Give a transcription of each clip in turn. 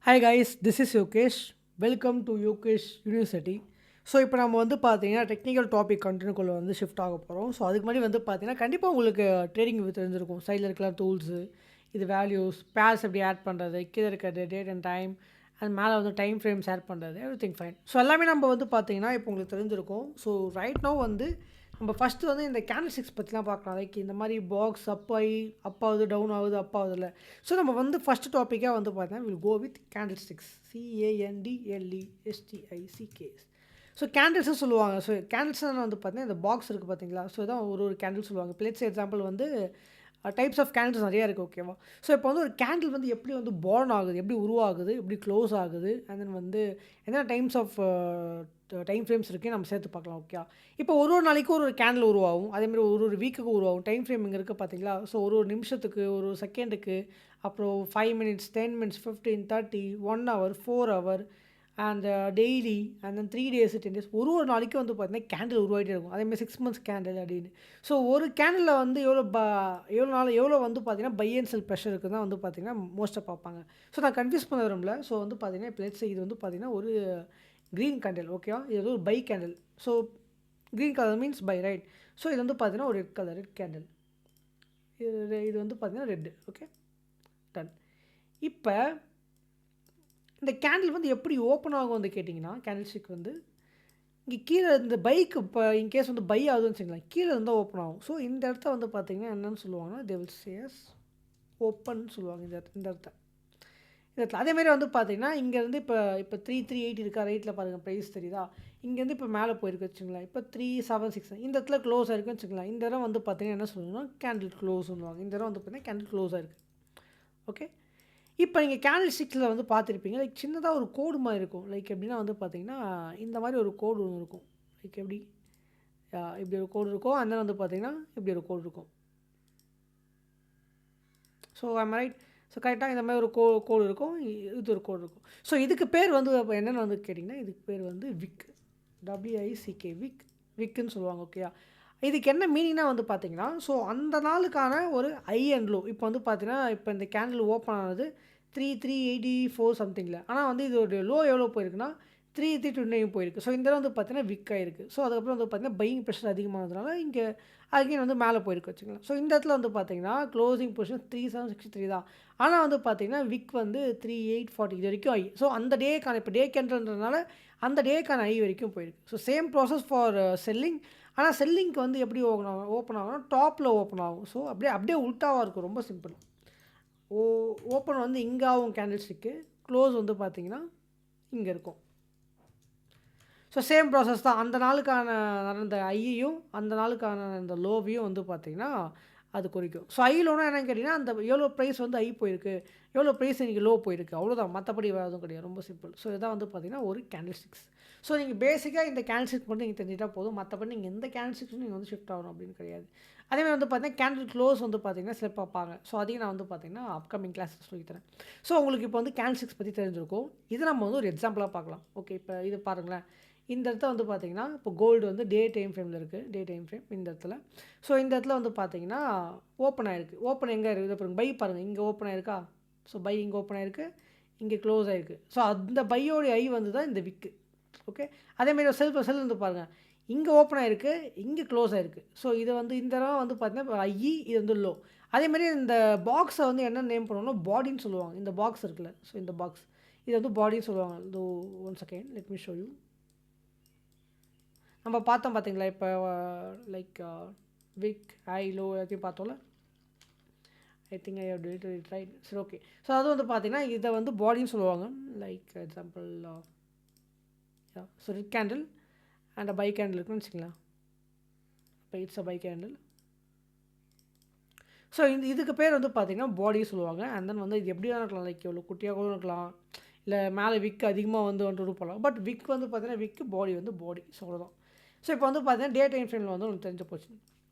Hi guys, this is Yokesh. Welcome to Yokesh University. So இப்போ நம்ம வந்து பார்த்தீங்கன்னா டெக்னிக்கல் டாபிக் கண்டினியூக்குள்ளே வந்து ஷிஃப்ட் ஆக போகிறோம். ஸோ அதுக்கு முன்னாடி வந்து பார்த்தீங்கன்னா கண்டிப்பாக உங்களுக்கு ட்ரேடிங் தெரிஞ்சிருக்கும். சைடில் இருக்கிற டூல்ஸு, இது வேல்யூஸ், பேர்ஸ் எப்படி ஆட் பண்ணுறது, கீழே இருக்கிறது டேட் அண்ட் டைம், அண்ட் மேலே வந்து டைம் ஃப்ரேம்ஸ் ஆட் பண்ணுறது, எவ்ரி திங் ஃபைன். ஸோ எல்லாமே நம்ம வந்து பார்த்தீங்கன்னா இப்போ உங்களுக்கு தெரிஞ்சிருக்கும். ஸோ ரைட் நோ வந்து நம்ம ஃபஸ்ட்டு வந்து இந்த கேண்டில் ஸ்டிக்ஸ் பற்றிலாம் பார்க்கலாம். லைக் இந்த மாதிரி பாக்ஸ் அப் ஆகுது, டவுன் ஆகுது, அப் ஆகுதுல்ல. ஸோ நம்ம வந்து ஃபஸ்ட்டு டாப்பிக்காக வந்து பார்த்தீங்கன்னா will go with candlesticks. CANDLESTICKS. So கேண்டில்ஸும் சொல்லுவாங்க. ஸோ கேண்டில்ஸ்னால் வந்து பார்த்தீங்கன்னா இந்த பாக்ஸ் இருக்குது பார்த்தீங்களா. ஸோ இதான் ஒரு கேண்டில் சொல்லுவாங்க. இப்போ லெட்ஸ் எக்ஸாம்பிள் வந்து டைப்ஸ் ஆஃப் கேண்டில்ஸ் நிறையா இருக்குது. ஓகேவா. ஸோ இப்போ வந்து ஒரு கேண்டில் வந்து எப்படி வந்து பார்ன் ஆகுது, எப்படி உருவாகுது, எப்படி க்ளோஸ் ஆகுது, அண்ட் தென் வந்து என்ன டைம்ஸ் ஆஃப் டைம் ஃப்ரேம்ஸ் இருக்குது நம்ம சேர்த்து பார்க்கலாம். ஓகே. இப்போ ஒரு நாளைக்கு ஒரு கேண்டில் உருவாகும். அதேமாதிரி ஒரு வீக்குக்கு உருவாகும். டைம் ஃப்ரேம் இங்கே இருக்குது பார்த்தீங்களா. ஸோ ஒரு நிமிஷத்துக்கு, ஒரு செகண்டுக்கு, அப்புறம் 5 minutes, 10 minutes, 15, 30, 1 hour, 4 hour, and daily, and then 3 days, 10 days, ஒரு நாளைக்கு வந்து பார்த்தீங்கன்னா கேண்டில் உருவாகிட்டே இருக்கும். அதேமாதிரி 6 மந்த்ஸ் கேண்டில் அப்படின்னு. ஸோ ஒரு கேண்டிலில் வந்து எவ்வளோ வந்து பார்த்தீங்கன்னா பை அண்ட் செல் ப்ரெஷர் இருக்குது தான் வந்து பார்த்தீங்கன்னா மோஸ்ட்டாக பார்ப்பாங்க. ஸோ நான் கன்ஃபியூஸ் பண்ண விரும்பல. ஸோ வந்து பார்த்தீங்கன்னா இப்போ லெட்ஸ் இது வந்து பார்த்தீங்கன்னா ஒரு க்ரீன் கேண்டில். ஓகேவா. இது வந்து ஒரு buy candle. So green colour means buy, right. So இது வந்து பார்த்தீங்கன்னா ஒரு ரெட் கேண்டில். இது வந்து பார்த்தீங்கன்னா ரெட்டு. Okay, ton. இப்போ இந்த கேண்டில் வந்து எப்படி ஓப்பன் ஆகும் வந்து கேட்டிங்கன்னா, கேண்டில் ஸ்டிக் வந்து இங்கே கீழே இந்த பைக்கு இப்போ இன்கேஸ் வந்து பை ஆகுதுன்னு வச்சுக்கலாம், கீழே இருந்தால் ஓப்பன் ஆகும். ஸோ இந்த இடத்த வந்து பார்த்தீங்கன்னா என்னென்னு சொல்லுவாங்கன்னா தே வில் சேஸ் ஓப்பன் சொல்லுவாங்க. இந்த இடத்துல அதேமாதிரி வந்து பார்த்தீங்கன்னா இங்கேருந்து இப்போ 3,380 இருக்கா, ரைட்டில் பாருங்கள் ப்ரைஸ் தெரியுதா. இங்கேருந்து இப்போ மேலே போயிருக்கு வச்சுங்களேன். இப்போ 3,760 இந்த இடத்துல க்ளோஸ் ஆகிருக்குன்னு வச்சுக்கலாம். இந்த இடம் வந்து பார்த்தீங்கன்னா என்ன சொல்லணும்னா கேண்டில் க்ளோஸ் சொல்லுவாங்க. இந்த இடம் வந்து பார்த்தீங்கன்னா கேண்டில் க்ளோஸ் ஆகிருக்கு. ஓகே. இப்போ நீங்கள் கேண்டில் ஸ்டிக்ஸில் வந்து பார்த்துருப்பீங்க. லைக் சின்னதாக ஒரு கோடு மாதிரி இருக்கும். லைக் எப்படின்னா வந்து பார்த்தீங்கன்னா இந்த மாதிரி ஒரு கோடு ஒன்று இருக்கும். லைக் எப்படி இப்படி ஒரு கோடு இருக்கும். அந்த வந்து பார்த்தீங்கன்னா இப்படி ஒரு கோடு இருக்கும். So I'm right. ஸோ கரெக்டாக இந்த மாதிரி ஒரு கோடு இருக்கும். இது ஒரு கோடு இருக்கும். ஸோ இதுக்கு பேர் வந்து என்னென்னு வந்து கேட்டிங்கன்னா இதுக்கு பேர் வந்து விக். WICK விக்குன்னு சொல்லுவாங்க. ஓகேயா. இதுக்கு என்ன மீனிங்னா வந்து பார்த்தீங்கன்னா, ஸோ அந்த நாளுக்கான ஒரு ஹை அண்ட் லோ. இப்போ வந்து பார்த்தீங்கன்னா இப்போ இந்த கேண்டில் ஓப்பன் ஆனது 3,384 சம்திங்கில். ஆனால் வந்து இதோடைய லோ எவ்வளோ போயிருக்குன்னா 3,329 போயிருக்கு. ஸோ இந்த இடம் வந்து பார்த்தீங்கன்னா விக் ஆயிருக்கு. ஸோ அதுக்கப்புறம் வந்து பார்த்தீங்கன்னா பையிங் ப்ரெஷர் அதிகமானதுனால இங்கே அகைன் வந்து மேலே போயிருக்கு வச்சுக்கலாம். ஸோ இந்த இடத்துல வந்து பார்த்தீங்கன்னா க்ளோசிங் பொசிஷன் 3,763 தான். ஆனால் வந்து பார்த்தீங்கன்னா விக் வந்து 3,840 இது வரைக்கும் ஐ. ஸோ அந்த டேக்கான இப்போ டே கேண்டல்ன்றதுனால அந்த டேக்கான ஐ வரைக்கும் போயிருக்கு. So same process for selling. ஆனால் செல்லிங்க்கு வந்து எப்படி ஓப்பன் ஆகும்னா டாப்பில் ஓப்பன் ஆகும். ஸோ அப்படியே உல்ட்டாவாக இருக்கும். ரொம்ப சிம்பிள். ஓப்பன் வந்து இங்கே ஆகும் கேண்டில் ஸ்டிக்கு. க்ளோஸ் வந்து பார்த்தீங்கன்னா இங்கே இருக்கும். ஸோ சேம் ப்ராசஸ் தான். அந்த நாளுக்கான நடந்த ஐயையும் அந்த நாளுக்கான அந்த லோவையும் வந்து பார்த்திங்கன்னா அது குறிக்கும். ஸோ ஐ லோனா என்னன்னு கேட்டிங்கன்னா அந்த எவ்வளோ ப்ரைஸ் வந்து ஐ போயிருக்கு, எவ்வளோ ப்ரைஸ் இன்றைக்கி லோ போயிருக்கு, அவ்வளோதான். மற்றபடி வேறு எதுவும் கிடையாது. ரொம்ப சிம்பிள். ஸோ இதான் வந்து பார்த்திங்கன்னா ஒரு கேண்டில் ஸ்டிக்ஸ். ஸோ நீங்கள் பேசிக்காக இந்த கேண்டில் ஸ்டிக் மட்டும் நீங்கள் தெரிஞ்சிட்டால் போதும். மற்றபடி நீங்கள் எந்த கேண்டில் ஸ்டிக்ஸும் நீங்கள் வந்து ஷிஃப்ட் ஆகணும் அப்படின்னு கிடையாது. அதேமாதிரி வந்து பார்த்தீங்கன்னா கேண்டில் க்ளோஸ் வந்து பார்த்தீங்கன்னா சில பார்ப்பாங்க. ஸோ அதையும் நான் வந்து பார்த்தீங்கன்னா அப்கமிங் கிளாஸஸ் சொல்லித்தரேன். ஸோ உங்களுக்கு இப்போ வந்து கேண்டில் ஸ்டிக்ஸ் பற்றி தெரிஞ்சிருக்கும். இது நம்ம வந்து ஒரு எக்ஸாம்பிளாக பார்க்கலாம். ஓகே. இப்போ இது பாருங்களேன். இந்த இடத்துல வந்து பார்த்தீங்கன்னா இப்போ கோல்டு வந்து டே டைம் ஃப்ரேமில் இருக்குது. டே டைம் ஃப்ரேம் இந்த இடத்துல. ஸோ இந்த இடத்துல வந்து பார்த்தீங்கன்னா ஓப்பன் ஆகிருக்கு. ஓப்பன் எங்கே இருக்குது இதை பாருங்கள். பை பாருங்கள் இங்கே ஓப்பன் ஆகிருக்கா. ஸோ பை இங்கே ஓப்பன் ஆகிருக்கு, இங்கே க்ளோஸ் ஆகிருக்கு. ஸோ அந்த பையோடைய ஐ வந்து தான் இந்த விக்கு. ஓகே. அதேமாதிரி செல் வந்து பாருங்கள். இங்கே ஓப்பன் ஆகிருக்கு, இங்கே க்ளோஸ் ஆகிருக்கு. ஸோ இதை வந்து இந்த இடம் வந்து பார்த்தீங்கன்னா ஐ, இது வந்து லோ. அதேமாதிரி இந்த பாக்ஸை வந்து என்ன நேம் பண்ணுவாங்கன்னா பாடின்னு சொல்லுவாங்க. இந்த பாக்ஸ் இருக்குல்ல. ஸோ இந்த பாக்ஸ் இது வந்து பாடின்னு சொல்லுவாங்க. இதோ one second let me show you. நம்ம பார்த்தோம் பார்த்தீங்களா இப்போ லைக் விக் ஹை லோ எல்லாத்தையும் பார்த்தோம்ல. I think I have did it right. சரி, ஓகே. ஸோ அது வந்து பார்த்தீங்கன்னா இதை வந்து பாடின்னு சொல்லுவாங்க. Like example so red candle and buy candle இருக்குன்னு வச்சுக்கலாம். இப்போ it's a buy candle. So இதுக்கு பேர் வந்து பார்த்தீங்கன்னா பாடி சொல்லுவாங்க. அண்ட் தென் வந்து இது எப்படி தான் இருக்கலாம். லைக் எவ்வளோ குட்டியாக கூட இருக்கலாம், இல்லை மேலே விக் அதிகமாக வந்து போகலாம். பட் விக் வந்து பார்த்தீங்கன்னா விக்கு, பாடி வந்து பாடி. ஸோ அவ்வளோதான். ஸோ இப்போ வந்து பார்த்தீங்கன்னா டே டைம் ஃப்ரேமில் வந்து உங்களுக்கு தெரிஞ்சு போச்சு.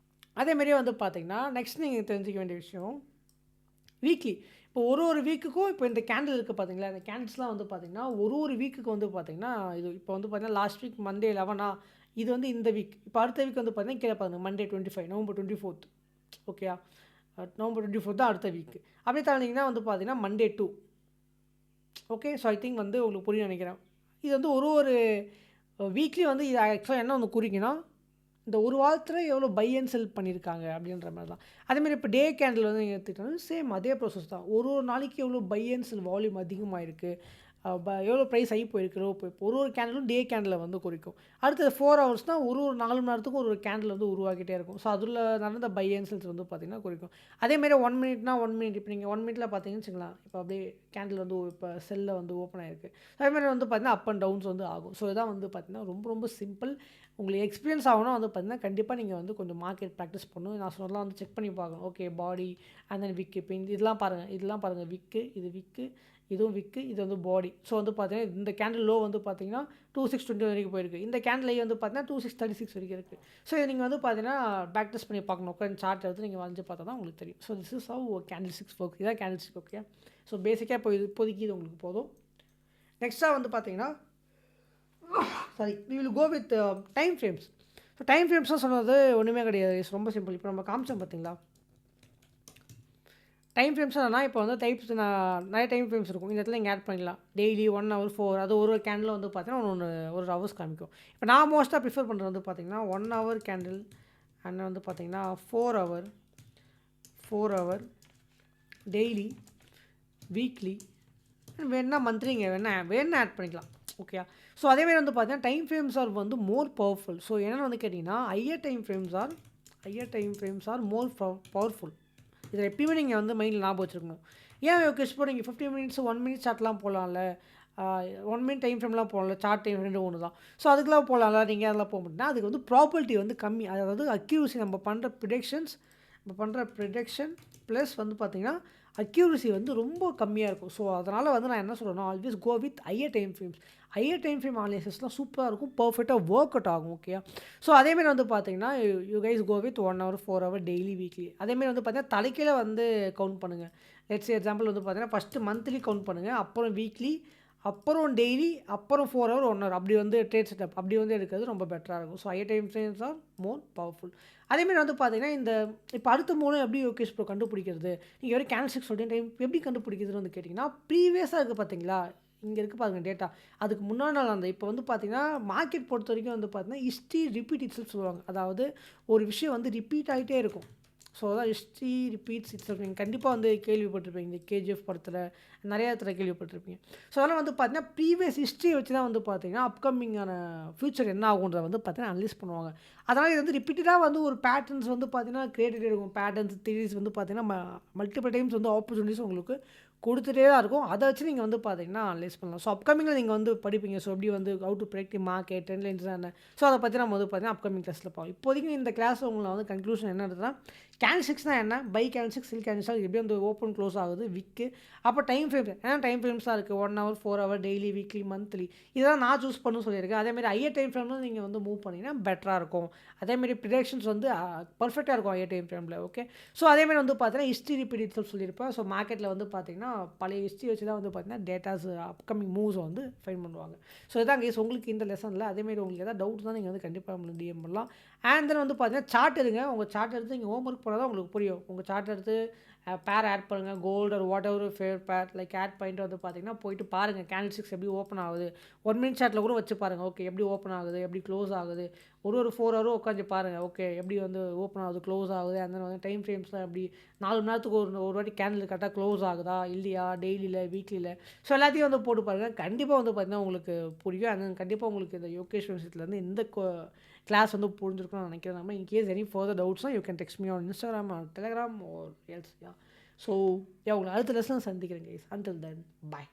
அதேமாரியே வந்து பார்த்தீங்கன்னா நெக்ஸ்ட் நீங்கள் தெரிஞ்சிக்க வேண்டிய விஷயம் வீக்லி. இப்போ ஒரு வீக்குக்கும் இப்போ இந்த கேண்டில் இருக்குது பார்த்தீங்களா. இந்த கேண்டில்ஸ்லாம் வந்து பார்த்தீங்கன்னா ஒரு வீக்குக்கு வந்து பார்த்தீங்கன்னா இது இப்போ வந்து பார்த்தீங்கன்னா லாஸ்ட் வீக் மண்டே 11 இது வந்து இந்த வீக். இப்போ அடுத்த வீக் வந்து பார்த்தீங்கன்னா கீழே பாருங்கள் மண்டே 25 நவம்பர் 24. ஓகேயா. நவம்பர் 24 தான் அடுத்த வீக். அப்படியே தரீங்கன்னா வந்து பார்த்தீங்கன்னா Monday 2. Okay. So I think வந்து உங்களுக்கு புரியும்னு நினைக்கிறேன். இது வந்து ஒரு ஒரு வீக்லி வந்து இது ஆக்சுவலா என்ன வந்து குறிக்குன்னா, இந்த ஒரு வாரத்தில எவ்வளோ பை அண்ட் செல் பண்ணியிருக்காங்க அப்படின்ற மாரி தான். அதேமாரி இப்போ டே கேண்டில் வந்து நீங்க எடுத்துக்கிட்டோம்னா சேம் அதே ப்ராசஸ் தான். ஒரு ஒரு நாளைக்கு எவ்வளோ பை அண்ட் செல் வால்யூம் அதிகமாயிருக்கு. எவ்வளோ ப்ரைஸ் ஹை போயிருக்கு, லோ போய் ஒரு ஒரு கேண்டிலும் டே கேண்டில வந்து குறிக்கும். அடுத்தது 4 ஹவர்ஸ்னா ஒரு ஒரு 4 மணி நேரத்துக்கும் ஒரு ஒரு கேண்டில் வந்து உருவாக்கிட்டே இருக்கும். ஸோ அதில நடந்த பை அண்ட் செல்ஸ் வந்து பார்த்தீங்கன்னா குறிக்கும். அதேமாரி 1 மினிட்னா 1 மினிட் இப்போ நீங்க 1 மினிட்ல பார்த்தீங்கன்னு வச்சுக்கங்களேன், இப்போ அப்படியே கேண்டில் வந்து இப்போ செல்ல வந்து ஓப்பன் ஆயிருக்கு. அதேமாரி வந்து பார்த்தீங்கன்னா, அப் அண்ட் டவுன்ஸ் வந்து ஆகும். ஸோ இதான் வந்து பார்த்தீங்கன்னா, ரொம்ப ரொம்ப சிம்பிள். உங்களுக்கு எக்ஸ்பீரியன்ஸ் ஆகணும்னா வந்து பார்த்தீங்கன்னா, கண்டிப்பா நீங்க வந்து கொஞ்சம் மார்க்கெட் ப்ராக்டிஸ் பண்ணணும். நான் சொன்னதெல்லாம் வந்து செக் பண்ணி பார்க்கணும். ஓகே பாடி அண்ட் தென் விக் இப்போ இதெல்லாம் பாருங்க. இதெல்லாம் பாருங்க விக்கு, இது விக்கு, இதுவும் விக்கு, இது வந்து பாடி. ஸோ வந்து பார்த்தீங்கன்னா, இந்த கேண்டில் லோ வந்து பார்த்தீங்கன்னா 2620 வரைக்கும் போயிருக்கு. இந்த கேண்டில் ஹை வந்து பார்த்தீங்கன்னா 2636 வரைக்கும் இருக்கு. ஸோ இத நீங்க வந்து பார்த்தீங்கன்னா, ப்ராக்டிஸ் பண்ணி பார்க்கணும். உட்காந்து சார்ட் எடுத்து நீங்க வரைஞ்சு பார்த்தா தான் உங்களுக்கு தெரியும். So this is how candlesticks work. இதான் கேண்டில் ஸ்டிக் ஓகே. ஸோ பேசிக்கா இப்போதைக்கு இது உங்களுக்கு போதும். நெக்ஸ்ட்டா வந்து பார்த்தீங்கன்னா, sorry we will go with time frames. So time ஃப்ரேம்ஸ்லாம் சொன்னது ஒண்ணுமே கிடையாது. இட்ஸ் ரொம்ப சிம்பிள். இப்போ நம்ம காமிச்சோம் பார்த்தீங்களா? டைம் ஃப்ரேம்ஸ் என்னன்னா, இப்போ வந்து டைப்ஸ் நிறைய டைம் ஃப்ரேம்ஸ் இருக்கும். இந்த இடத்துல நீங்க ஆட் பண்ணிக்கலாம். டெய்லி 1 ஹவர், 4 அது ஒரு ஒரு கேண்டில் வந்து பார்த்தீங்கன்னா, ஒரு ஹவர்ஸ் காமிக்கும். இப்போ நான் மோஸ்ட்டா ப்ரிஃபர் பண்ணுறது வந்து பார்த்தீங்கன்னா, 1 ஹவர் கேண்டில் அண்ட் வந்து பார்த்தீங்கன்னா 4 ஹவர், டெய்லி, வீக்லி வேணுனா மந்த்லிங்க வேணுனா ஆட் பண்ணிக்கலாம். ஓகேயா? ஸோ அதேமாரி வந்து பார்த்தீங்கன்னா, டைம் ஃப்ரேம்ஸ் ஆர் வந்து மோர் பவர்ஃபுல். ஸோ என்னென்னு வந்து கேட்டிங்கன்னா, higher time frames are more powerful. இதில எப்பயுமே நீங்க வந்து மைண்ட்ல ஞாபகம் வச்சுருக்கணும். ஏன் யோகேஷ் இப்போ நீங்க 15 மினிட்ஸ், 1 மினிட் சார்ட்லாம் போடலாம்ல. 1 மினிட் டைம் ஃப்ரேம்லாம் போடலாம்ல. சார்ட் டைம் ஃப்ரேம் 2 ஒண்ணு தான். ஸோ அதுக்கெல்லாம் போடலாம்ல. நீங்க அதெல்லாம் போக மாட்டீங்கன்னா, அதுக்கு வந்து ப்ராபபிலிட்டி வந்து கம்மி. அதாவது அக்யூரசி நம்ம பண்ணுற ப்ரிடிக்ஷன் ப்ளஸ் வந்து பார்த்தீங்கன்னா, அக்யூரசி வந்து ரொம்ப கம்மியா இருக்கும். ஸோ அதனால வந்து நான் என்ன சொல்றேன்னா, always go with higher time frames. Higher time frame அனாலிசிஸ்லாம் சூப்பரா இருக்கும். பெர்ஃபெக்ட்டா ஒர்க் அவுட் ஆகும். ஓகேயா? ஸோ அதேமாரி வந்து பார்த்தீங்கன்னா, you guys go with 1 hour, 4 hour daily, weekly. அதேமாரி வந்து பார்த்தீங்கன்னா, தலைகீழ வந்து கவுண்ட் பண்ணுங்க. லெட்ஸ் சே எக்ஸாம்பிள் வந்து பார்த்தீங்கன்னா, ஃபர்ஸ்ட்டு மந்த்லி கவுண்ட் பண்ணுங்க. அப்புறம் வீக்லி, அப்புறம் டெய்லி, அப்புறம் 4 ஹவர், 1 ஹவர் அப்படி வந்து ட்ரேட் செட்டப் அப்படி வந்து எடுக்கிறது ரொம்ப பெட்டரா இருக்கும். So higher time frames are more powerful. அதேமாரி வந்து பார்த்தீங்கன்னா, இப்போ அடுத்த 3 எப்படி யோகேஷ் ப்ரோ கண்டுபிடிக்கிறது? நீங்க வெறும் கேண்டில்ஸ்டிக் சொல்லிட்டு டைம் எப்படி கண்டுபிடிக்கிறதுன்னு வந்து கேட்டிங்கன்னா, ப்ரீவியஸா இருக்கு பார்த்தீங்களா? இங்க இருக்கு பாருங்க டேட்டா. அதுக்கு முன்னாடி நாள் அந்த இப்போ வந்து பார்த்தீங்கன்னா, மார்க்கெட் பொறுத்தவரைக்கும் வந்து பார்த்தீங்கன்னா, ஹிஸ்ட்ரி ரிப்பீட் இட்செல்ஃப் சொல்லுவாங்க. அதாவது ஒரு விஷயம் வந்து ரிப்பீட் ஆயிட்டே இருக்கும். ஸோ அதான் ஹிஸ்ட்ரி ரிப்பீட்ஸ் இட்செல்ஃப். நீங்க கண்டிப்பா வந்து கேள்விப்பட்டிருப்பீங்க. இந்த கேஜிஎஃப் படத்தில நிறைய இடத்துல கேள்விப்பட்டிருப்பீங்க. ஸோ அதெல்லாம் வந்து பார்த்தீங்கன்னா, ப்ரீவியஸ் ஹிஸ்ட்ரிய வச்சு தான் வந்து பார்த்தீங்கன்னா, அப்கமிங்கான ஃபியூச்சர் என்ன ஆகுன்றத வந்து பார்த்தீங்கன்னா, அனலைஸ் பண்ணுவாங்க. அதனால இது வந்து ரிப்பீட்டடா வந்து ஒரு பேட்டர்ன்ஸ் வந்து பார்த்தீங்கன்னா, கிரியேட்டட் இருக்கும். பேட்டர்ன்ஸ், தியரீஸ் வந்து பார்த்தீங்கன்னா, மல்டிபிள் டைம்ஸ் வந்து ஆப்பர்ச்சுனிட்டீஸ் உங்களுக்கு குடுத்துட்டே தான் இருக்கும். அத வச்சு நீங்க வந்து பார்த்தீங்கன்னா, அனலைஸ் பண்ணலாம். ஸோ அப்கமிங்ல நீங்க வந்து படிப்பீங்க. ஸோ எப்படி வந்து how to predict the market, trend லைன்ஸ்னா என்ன? ஸோ அத பத்தி நம்ம வந்து பார்த்தீங்கன்னா, அப்கமிங் கிளாஸ்ல பார்ப்போம். இப்போதைக்கு இந்த கிளாஸ்ல உங்களுக்கு நான் வந்து கன்க்ளூஷன் என்ன எடுத்தேன்னா, கேண்டில்ஸ்டிக்ஸ்னா என்ன? பை கேண்டில்ஸ்டிக், செல் கேண்டில்ஸ்டிக் எப்படி வந்து ஓப்பன், க்ளோஸ் ஆகுது, விக்கு. அப்போ டைம் ஃப்ரேம் ஏன்னா டைம் ஃப்ரேம்ஸ் தான் இருக்கு. 1 hour, 4 hour, daily, weekly, monthly இதெல்லாம் நான் சூஸ் பண்ணணும்னு சொல்லியிருக்கேன். அதேமாரி ஹையர் டைம் ஃப்ரேம்ல நீங்க வந்து மூவ் பண்ணீங்கன்னா பெட்டரா இருக்கும். அதேமாரி ப்ரிடிக்ஷன்ஸ் வந்து பெர்ஃபெக்ட்டா இருக்கும் ஹையர் டைம் ஃப்ரேம்ல. ஓகே. ஸோ அதேமாரி வந்து பார்த்தீங்கன்னா, ஹிஸ்ட்ரி ரிப்பீட் இட்செல்ஃப் சொல்லியிருப்பேன். ஸோ மார்க்கெட்ல வந்து பார்த்தீங்கன்னா, பழைய ஹிஸ்ட்ரி வச்சு தான் வந்து பார்த்தீங்கன்னா, டேட்டாஸ் அப்கமிங் மூவ்ஸ வந்து ஃபைண்ட் பண்ணுவாங்க. ஸோ இதான் கைஸ் உங்களுக்கு இந்த லெசன்ல. அதேமாரி உங்களுக்கு ஏதாவது டவுட்ஸ்னா நீங்க வந்து கண்டிப்பா நம்மளுக்கு டிஎம் பண்ணலாம். அண்ட் தென் வந்து பார்த்தீங்கன்னா, சார்ட் எடுங்க. உங்க சார்ட் எடுத்து நீங்க ஹோம் ஒர்க் பண்ணா தான் உங்களுக்கு புரியும். உங்க சார்ட் எடுத்து பேர் ஆட் பண்ணுங்க. Gold or whatever favourite pair like add பண்ணிட்டு வந்து பார்த்தீங்கன்னா, போயிட்டு பாருங்க கேண்டில்ஸ்டிக்ஸ் எப்படி ஓப்பன் ஆகுது. 1 மினிட் சார்ட்ல கூட வச்சு பாருங்க. ஓகே எப்படி ஓப்பன் ஆகுது, எப்படி க்ளோஸ் ஆகுது. ஒரு 4 ஹவரும் உட்காந்து பாருங்க. ஓகே எப்படி வந்து ஓப்பன் ஆகுது, க்ளோஸ் ஆகுது. அண்ட் தென் வந்து டைம் ஃப்ரேம்ஸ்லாம் எப்படி 4 மணி நேரத்துக்கு ஒரு வாட்டி கேண்டில் கரெக்ட்டா க்ளோஸ் ஆகுதா, இல்லையா, டெய்லில, வீக்லில. ஸோ எல்லாத்தையும் வந்து போட்டு பாருங்க. கண்டிப்பா வந்து பார்த்தீங்கன்னா, உங்களுக்கு புரியும். அண்ட் தென் கண்டிப்பா உங்களுக்கு இந்த யோகேஷ் விஷயத்துலேருந்து இந்த கிளாஸ் வந்து புரிஞ்சிருக்கும்னு நினைக்கிறேன். நம்ம இன் கேஸ் எனி ஃபர்தர் டவுட்ஸ்னா you can text me on Instagram or Telegram or else. So உங்களை அடுத்த லெசன் சந்திக்கிறேன் கைஸ். Until then by.